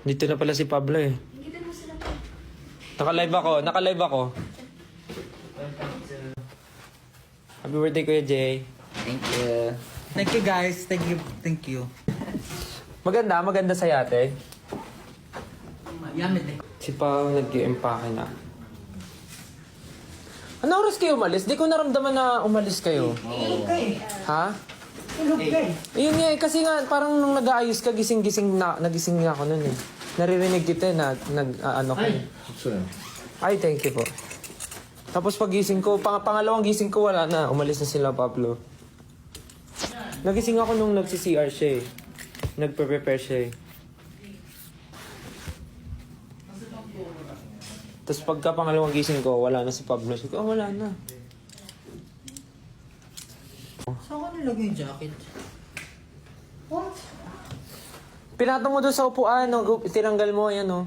Dito na pala si Pablo eh. Hindi mo sila po. Naka-live ako. Happy birthday, Kuya Jay. Thank you. Thank you guys. Thank you. Maganda sa yate. Yummy din. Si Pao nag-i-empake na. Ano oras kayo umalis? Di ko naramdaman na umalis kayo. Tulog ka eh. Ha? Tulog ka eh. Ayun nga eh, kasi nga parang nung nag-aayos ka, nagising na ako nun eh. Naririnig kita na ano ka. Ay, thank you po. Tapos pagising ko, pangalawang gising ko, wala na. Umalis na sila, Pablo. Nagising ako nung nagsi-CR siya eh. Nagpe-prepare siya eh. Tapos pagka pangalawang gising ko, wala na si Pablo. Sabi ko, wala na. Saan ko nilagay yung jacket? What? Pinatong mo doon sa upuan, no? Tinanggal mo, yan, no?